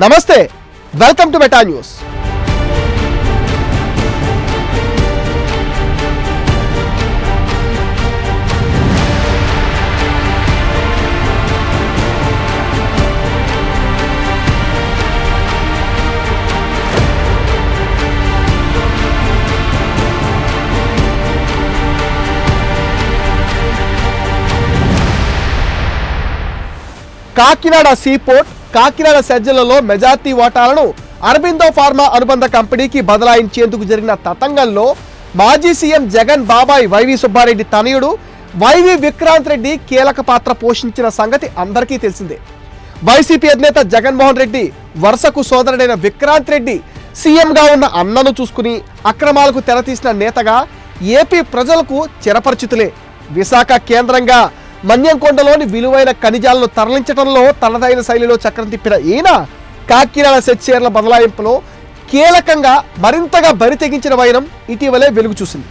నమస్తే, welcome to Meta News. Kakinada seaport, Kakinada సెజ్జలలో majority వాటాలను అరబిందో ఫార్మా అనుబంధ కంపెనీకి బదలాయించేందుకు జరిగిన తతంగంలో మాజీ సీఎం జగన్ బాబాయ్ వైవి సుబ్బారెడ్డి తనయుడు వైవి విక్రాంత్ రెడ్డి కీలక పాత్ర పోషించిన సంగతి అందరికీ తెలిసిందే. వైసీపీ అధినేత జగన్మోహన్ రెడ్డి వరుసకు సోదరుడైన విక్రాంత్ రెడ్డి సీఎంగా ఉన్న అన్నను చూసుకుని అక్రమాలకు తెరతీసిన నేతగా ఏపీ ప్రజలకు చిరపరిచితులే. విశాఖ కేంద్రంగా మన్యంకొండలోని విలువైన ఖనిజాలను తరలించడంలో తనదైన శైలిలో చక్రం తిప్పిన ఈయన కాకినాడ సెజ్ షేర్ల బదలాయింపులో కీలకంగా మరింతగా బరితెగించిన వైరం ఇటీవలే వెలుగు చూసింది.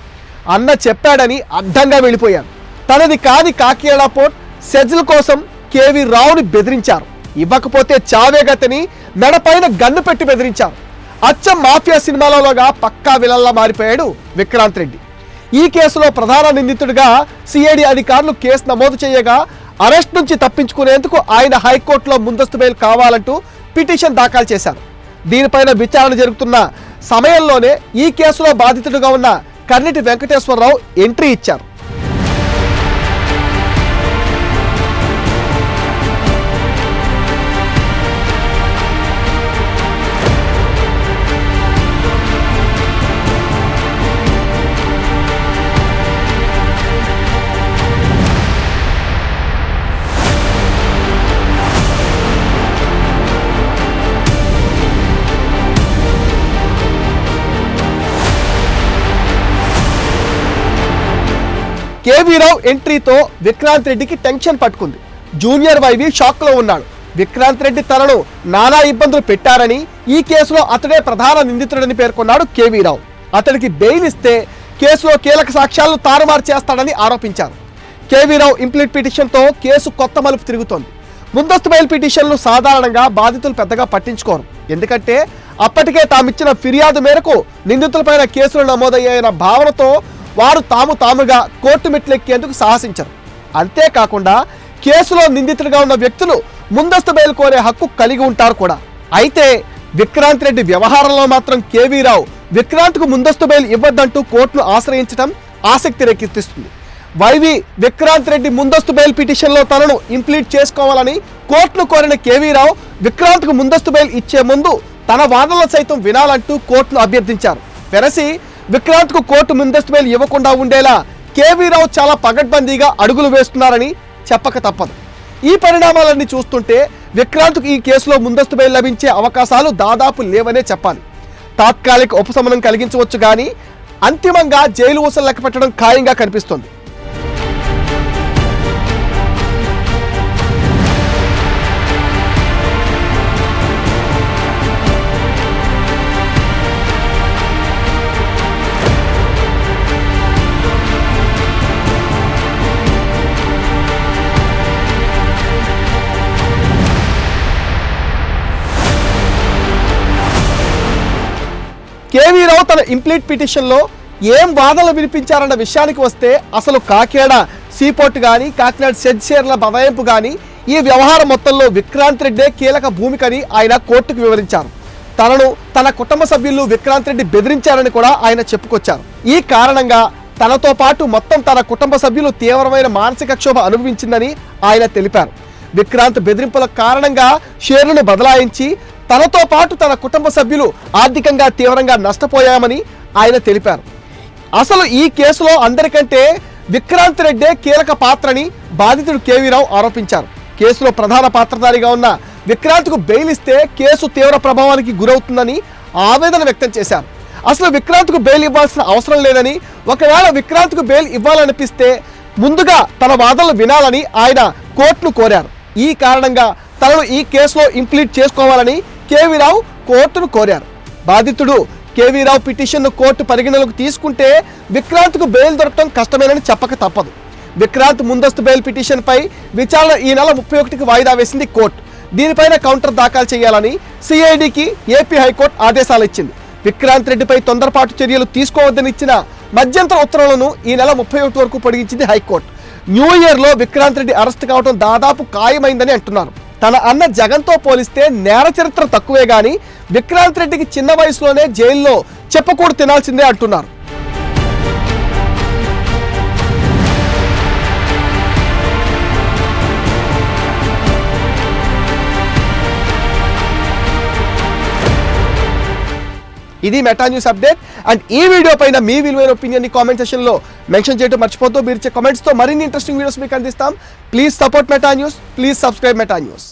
అన్న చెప్పాడని అడ్డంగా వెళ్ళిపోయారు. తనది కాని కాకినాడ పోర్ట్ సెజ్ల కోసం కేవీ రావుని బెదిరించారు. ఇవ్వకపోతే చావేగతని మెడపైన గన్ను పెట్టి బెదిరించారు. అచ్చం మాఫియా సినిమాలలోగా పక్కా విలన్లా మారిపోయాడు విక్రాంత్ రెడ్డి. ఈ కేసులో ప్రధాన నిందితుడిగా సిఐడి అధికారులు కేసు నమోదు చేయగా అరెస్ట్ నుంచి తప్పించుకునేందుకు ఆయన హైకోర్టులో ముందస్తు బెయిల్ కావాలంటూ పిటిషన్ దాఖలు చేశారు. దీనిపైన విచారణ జరుగుతున్న సమయంలోనే ఈ కేసులో బాధితుడిగా ఉన్న కర్నిటి వెంకటేశ్వరరావు ఎంట్రీ ఇచ్చారు. కేవీ రావు ఎంట్రీతో విక్రాంత్ రెడ్డికి టెన్షన్ పట్టుకుంది. జూనియర్ వైవి షాక్లో ఉన్నాడు. విక్రాంత్ రెడ్డి తనను నానా ఇబ్బందులు పెట్టారని, ఈ కేసులో అతడే ప్రధాన నిందితుడని పేర్కొన్నాడు కేవీ రావు. అతడికి బెయిల్ ఇస్తే కేసులో కీలక సాక్ష్యాలను తారుమారు చేస్తాడని ఆరోపించారు. కేవీ రావు ఇంప్లీట్ పిటిషన్తో కేసు కొత్త మలుపు తిరుగుతోంది. ముందస్తు బెయిల్ పిటిషన్లు సాధారణంగా బాధితులు పెద్దగా పట్టించుకోరు. ఎందుకంటే అప్పటికే తామిచ్చిన ఫిర్యాదు మేరకు నిందితులపైన కేసులు నమోదయ్యాయన్న భావనతో వారు తాముగా కోర్టు మెట్లెక్కేందుకు సాహసించరు. అంతేకాకుండా కేసులో నిందితుడిగా ఉన్న వ్యక్తులు ముందస్తు బెయిల్ కోరే హక్కు కలిగి ఉంటారు కూడా. అయితే విక్రాంత్ రెడ్డి వ్యవహారంలో మాత్రం కేవీ రావు విక్రాంత్కు ముందస్తు బెయిల్ ఇవ్వద్దంటూ కోర్టును ఆశ్రయించడం ఆసక్తి రేకెత్తిస్తుంది. వైవి విక్రాంత్ రెడ్డి ముందస్తు బెయిల్ పిటిషన్లో తనను ఇంప్లీట్ చేసుకోవాలని కోర్టును కోరిన కేవీ రావు విక్రాంత్కు ముందస్తు బెయిల్ ఇచ్చే ముందు తన వాదనలు సైతం వినాలంటూ కోర్టును అభ్యర్థించారు. వెరసి విక్రాంత్కు కోర్టు ముందస్తు బెయిల్ ఇవ్వకుండా ఉండేలా కేవీ రావు చాలా పగడ్బందీగా అడుగులు వేస్తున్నారని చెప్పక తప్పదు. ఈ పరిణామాలన్నీ చూస్తుంటే విక్రాంత్కు ఈ కేసులో ముందస్తు బెయిల్ లభించే అవకాశాలు దాదాపు లేవనే చెప్పాలి. తాత్కాలిక ఉపశమనం కలిగించవచ్చు కానీ అంతిమంగా జైలు ఊసలు లెక్క పెట్టడం ఖాయంగా కనిపిస్తోంది. కేవీ రావు తన ఇంప్లీట్ పిటిషన్లో ఏం వాదనలు వినిపించారన్న విషయానికి వస్తే అసలు కాకినాడ సీపోర్ట్ కానీ కాకినాడ సెజ్ షేర్ల బదలాయింపు కానీ ఈ వ్యవహారం మొత్తంలో విక్రాంత్ రెడ్డే కీలక భూమికని ఆయన కోర్టుకు వివరించారు. తనను తన కుటుంబ సభ్యులు విక్రాంత్ రెడ్డి బెదిరించారని కూడా ఆయన చెప్పుకొచ్చారు. ఈ కారణంగా తనతో పాటు మొత్తం తన కుటుంబ సభ్యులు తీవ్రమైన మానసిక క్షోభ అనుభవించిందని ఆయన తెలిపారు. విక్రాంత్ బెదిరింపుల కారణంగా షేర్లను బదలాయించి తనతో పాటు తన కుటుంబ సభ్యులు ఆర్థికంగా తీవ్రంగా నష్టపోయామని ఆయన తెలిపారు. అసలు ఈ కేసులో అందరికంటే విక్రాంత్ రెడ్డే కీలక పాత్రని బాధితుడు కేవీ రావు ఆరోపించారు. కేసులో ప్రధాన పాత్రధారిగా ఉన్న విక్రాంత్కు బెయిల్ ఇస్తే కేసు తీవ్ర ప్రభావానికి గురవుతుందని ఆవేదన వ్యక్తం చేశారు. అసలు విక్రాంత్కు బెయిల్ ఇవ్వాల్సిన అవసరం లేదని, ఒకవేళ విక్రాంత్కు బెయిల్ ఇవ్వాలనిపిస్తే ముందుగా తన వాదనలు వినాలని ఆయన కోర్టును కోరారు. ఈ కారణంగా తనను ఈ కేసులో ఇంప్లీట్ చేసుకోవాలని కేవీ రావు కోర్టును కోరారు. బాధితుడు కేవీ రావు పిటిషన్ను కోర్టు పరిగణలోకి తీసుకుంటే విక్రాంత్కు బెయిల్ దొరకడం కష్టమేనని చెప్పక తప్పదు. విక్రాంత్ ముందస్తు బెయిల్ పిటిషన్పై విచారణ ఈ నెల 31కి వాయిదా వేసింది కోర్టు. దీనిపైన కౌంటర్ దాఖలు చేయాలని సిఐడికి ఏపీ హైకోర్టు ఆదేశాలు ఇచ్చింది. విక్రాంత్ రెడ్డిపై తొందరపాటు చర్యలు తీసుకోవద్దని ఇచ్చిన మధ్యంతర ఉత్తర్వులను ఈ నెల 31 వరకు పొడిగించింది హైకోర్టు. న్యూ ఇయర్లో విక్రాంత్ రెడ్డి అరెస్ట్ కావడం దాదాపు ఖాయమైందని అంటున్నారు. తన అన్న జగన్తో పోలిస్తే నేర చరిత్ర తక్కువే గాని విక్రాంత్ రెడ్డికి చిన్న వయసులోనే జైల్లో చెప్పకూడదు తినాల్సిందే అంటున్నారు. ఇది మెటా న్యూస్ అప్డేట్. అండ్ ఈ వీడియో పైన మీ విలువైన ఒపీనియన్ కామెంట్ సెక్షన్ లో మెన్షన్ చేయడం మర్చిపోతూ మీరు ఇచ్చే కామెంట్స్ తో మరిన్ని ఇంట్రెస్టింగ్ వీడియోస్ మీకు అందిస్తాం. Please support meta news, please subscribe meta news.